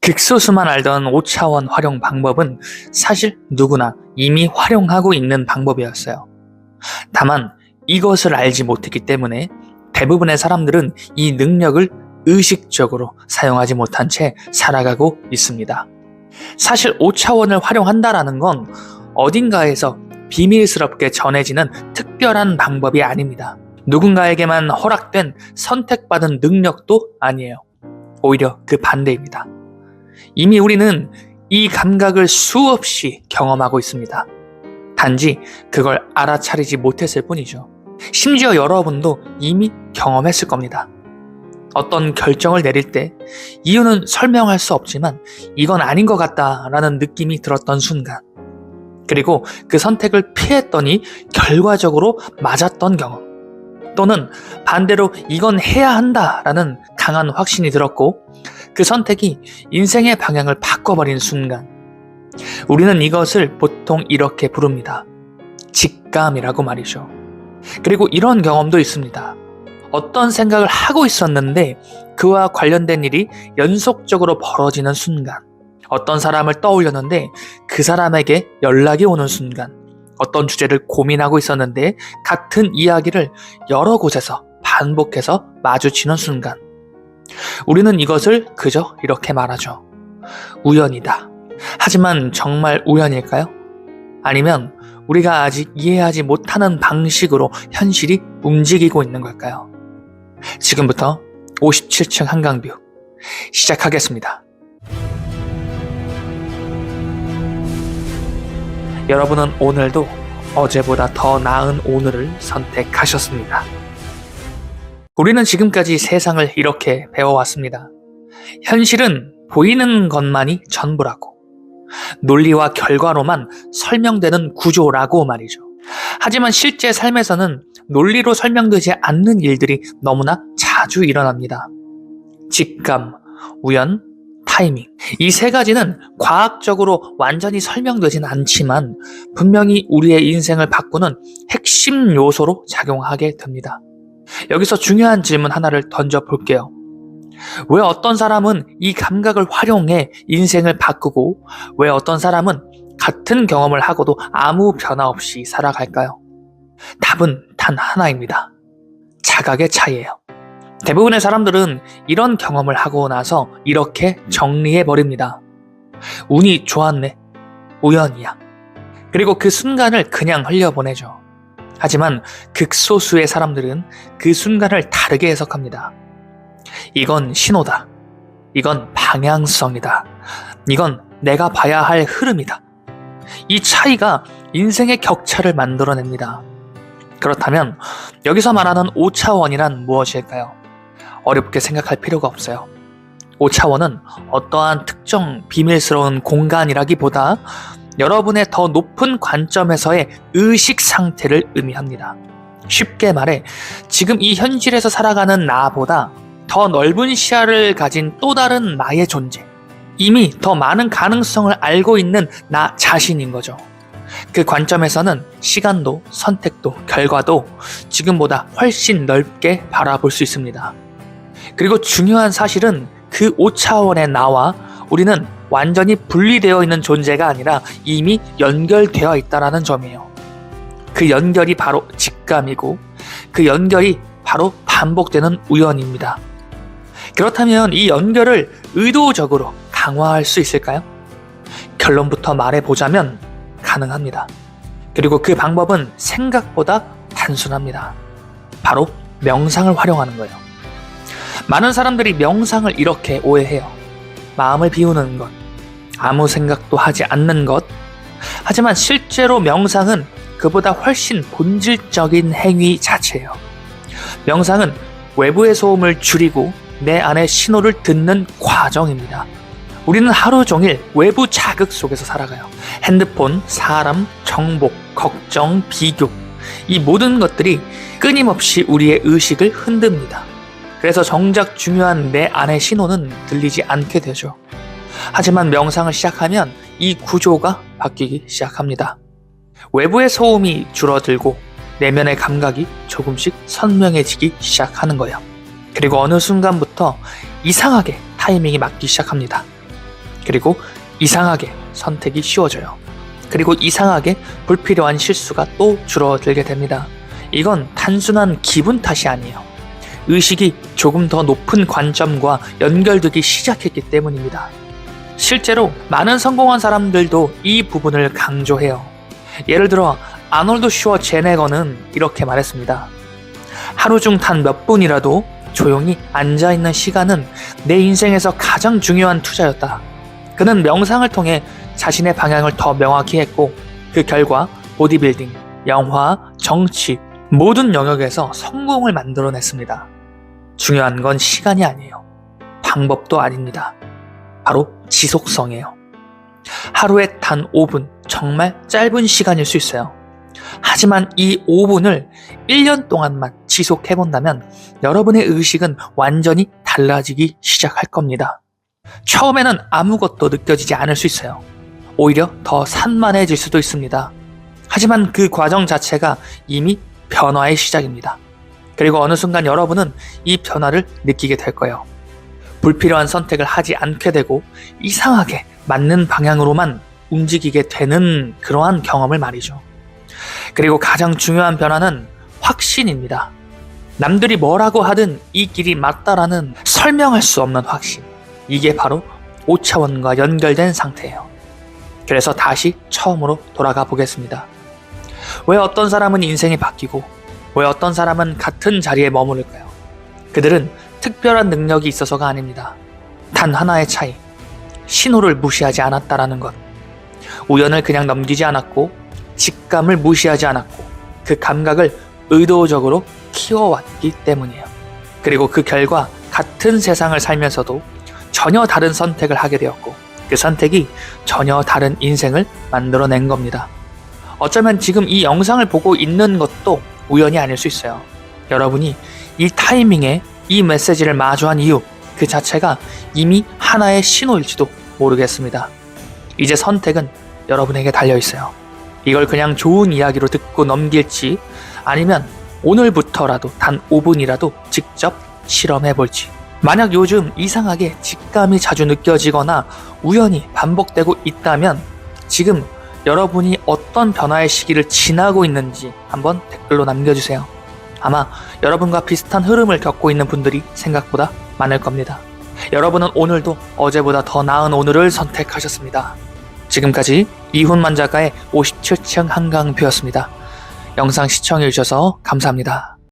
극소수만 알던 5차원 활용 방법은 사실 누구나 이미 활용하고 있는 방법이었어요. 다만 이것을 알지 못했기 때문에 대부분의 사람들은 이 능력을 의식적으로 사용하지 못한 채 살아가고 있습니다. 사실 5차원을 활용한다라는 건 어딘가에서 비밀스럽게 전해지는 특별한 방법이 아닙니다. 누군가에게만 허락된 선택받은 능력도 아니에요. 오히려 그 반대입니다. 이미 우리는 이 감각을 수없이 경험하고 있습니다. 단지 그걸 알아차리지 못했을 뿐이죠. 심지어 여러분도 이미 경험했을 겁니다. 어떤 결정을 내릴 때 이유는 설명할 수 없지만 이건 아닌 것 같다라는 느낌이 들었던 순간, 그리고 그 선택을 피했더니 결과적으로 맞았던 경험, 또는 반대로 이건 해야 한다라는 강한 확신이 들었고 그 선택이 인생의 방향을 바꿔버린 순간, 우리는 이것을 보통 이렇게 부릅니다. 직감이라고 말이죠. 그리고 이런 경험도 있습니다. 어떤 생각을 하고 있었는데 그와 관련된 일이 연속적으로 벌어지는 순간, 어떤 사람을 떠올렸는데 그 사람에게 연락이 오는 순간, 어떤 주제를 고민하고 있었는데 같은 이야기를 여러 곳에서 반복해서 마주치는 순간, 우리는 이것을 그저 이렇게 말하죠. 우연이다. 하지만 정말 우연일까요? 아니면 우리가 아직 이해하지 못하는 방식으로 현실이 움직이고 있는 걸까요? 지금부터 57층 한강뷰 시작하겠습니다. 여러분은 오늘도 어제보다 더 나은 오늘을 선택하셨습니다. 우리는 지금까지 세상을 이렇게 배워왔습니다. 현실은 보이는 것만이 전부라고, 논리와 결과로만 설명되는 구조라고 말이죠. 하지만 실제 삶에서는 논리로 설명되지 않는 일들이 너무나 자주 일어납니다. 직감, 우연, 타이밍, 이 세 가지는 과학적으로 완전히 설명되진 않지만 분명히 우리의 인생을 바꾸는 핵심 요소로 작용하게 됩니다. 여기서 중요한 질문 하나를 던져볼게요. 왜 어떤 사람은 이 감각을 활용해 인생을 바꾸고 왜 어떤 사람은 같은 경험을 하고도 아무 변화 없이 살아갈까요? 답은 단 하나입니다. 자각의 차이예요. 대부분의 사람들은 이런 경험을 하고 나서 이렇게 정리해버립니다. 운이 좋았네. 우연이야. 그리고 그 순간을 그냥 흘려보내죠. 하지만 극소수의 사람들은 그 순간을 다르게 해석합니다. 이건 신호다. 이건 방향성이다. 이건 내가 봐야 할 흐름이다. 이 차이가 인생의 격차를 만들어냅니다. 그렇다면 여기서 말하는 5차원이란 무엇일까요? 어렵게 생각할 필요가 없어요. 5차원은 어떠한 특정 비밀스러운 공간이라기보다 여러분의 더 높은 관점에서의 의식 상태를 의미합니다. 쉽게 말해 지금 이 현실에서 살아가는 나보다 더 넓은 시야를 가진 또 다른 나의 존재, 이미 더 많은 가능성을 알고 있는 나 자신인 거죠. 그 관점에서는 시간도 선택도 결과도 지금보다 훨씬 넓게 바라볼 수 있습니다. 그리고 중요한 사실은 그 5차원의 나와 우리는 완전히 분리되어 있는 존재가 아니라 이미 연결되어 있다는 점이에요. 그 연결이 바로 직감이고 그 연결이 바로 반복되는 우연입니다. 그렇다면 이 연결을 의도적으로 강화할 수 있을까요? 결론부터 말해보자면 가능합니다. 그리고 그 방법은 생각보다 단순합니다. 바로 명상을 활용하는 거예요. 많은 사람들이 명상을 이렇게 오해해요. 마음을 비우는 것, 아무 생각도 하지 않는 것. 하지만 실제로 명상은 그보다 훨씬 본질적인 행위 자체예요. 명상은 외부의 소음을 줄이고 내 안의 신호를 듣는 과정입니다. 우리는 하루 종일 외부 자극 속에서 살아가요. 핸드폰, 사람, 정보, 걱정, 비교, 이 모든 것들이 끊임없이 우리의 의식을 흔듭니다. 그래서 정작 중요한 내 안의 신호는 들리지 않게 되죠. 하지만 명상을 시작하면 이 구조가 바뀌기 시작합니다. 외부의 소음이 줄어들고 내면의 감각이 조금씩 선명해지기 시작하는 거예요. 그리고 어느 순간부터 이상하게 타이밍이 맞기 시작합니다. 그리고 이상하게 선택이 쉬워져요. 그리고 이상하게 불필요한 실수가 또 줄어들게 됩니다. 이건 단순한 기분 탓이 아니에요. 의식이 조금 더 높은 관점과 연결되기 시작했기 때문입니다. 실제로 많은 성공한 사람들도 이 부분을 강조해요. 예를 들어 아놀드 슈워제네거는 이렇게 말했습니다. 하루 중 단 몇 분이라도 조용히 앉아있는 시간은 내 인생에서 가장 중요한 투자였다. 그는 명상을 통해 자신의 방향을 더 명확히 했고 그 결과 보디빌딩, 영화, 정치 모든 영역에서 성공을 만들어냈습니다. 중요한 건 시간이 아니에요. 방법도 아닙니다. 바로 지속성이에요. 하루에 단 5분, 정말 짧은 시간일 수 있어요. 하지만 이 5분을 1년 동안만 지속해본다면 여러분의 의식은 완전히 달라지기 시작할 겁니다. 처음에는 아무것도 느껴지지 않을 수 있어요. 오히려 더 산만해질 수도 있습니다. 하지만 그 과정 자체가 이미 변화의 시작입니다. 그리고 어느 순간 여러분은 이 변화를 느끼게 될 거예요. 불필요한 선택을 하지 않게 되고 이상하게 맞는 방향으로만 움직이게 되는 그러한 경험을 말이죠. 그리고 가장 중요한 변화는 확신입니다. 남들이 뭐라고 하든 이 길이 맞다라는 설명할 수 없는 확신. 이게 바로 5차원과 연결된 상태예요. 그래서 다시 처음으로 돌아가 보겠습니다. 왜 어떤 사람은 인생이 바뀌고 왜 어떤 사람은 같은 자리에 머무를까요? 그들은 특별한 능력이 있어서가 아닙니다. 단 하나의 차이. 신호를 무시하지 않았다라는 것. 우연을 그냥 넘기지 않았고 직감을 무시하지 않았고 그 감각을 의도적으로 키워왔기 때문이에요. 그리고 그 결과 같은 세상을 살면서도 전혀 다른 선택을 하게 되었고 그 선택이 전혀 다른 인생을 만들어낸 겁니다. 어쩌면 지금 이 영상을 보고 있는 것도 우연이 아닐 수 있어요. 여러분이 이 타이밍에 이 메시지를 마주한 이유 그 자체가 이미 하나의 신호일지도 모르겠습니다. 이제 선택은 여러분에게 달려있어요. 이걸 그냥 좋은 이야기로 듣고 넘길지 아니면 오늘부터라도 단 5분이라도 직접 실험해볼지. 만약 요즘 이상하게 직감이 자주 느껴지거나 우연히 반복되고 있다면 지금 여러분이 어떤 변화의 시기를 지나고 있는지 한번 댓글로 남겨주세요. 아마 여러분과 비슷한 흐름을 겪고 있는 분들이 생각보다 많을 겁니다. 여러분은 오늘도 어제보다 더 나은 오늘을 선택하셨습니다. 지금까지 이훈만 작가의 57층 한강뷰였습니다. 영상 시청해주셔서 감사합니다.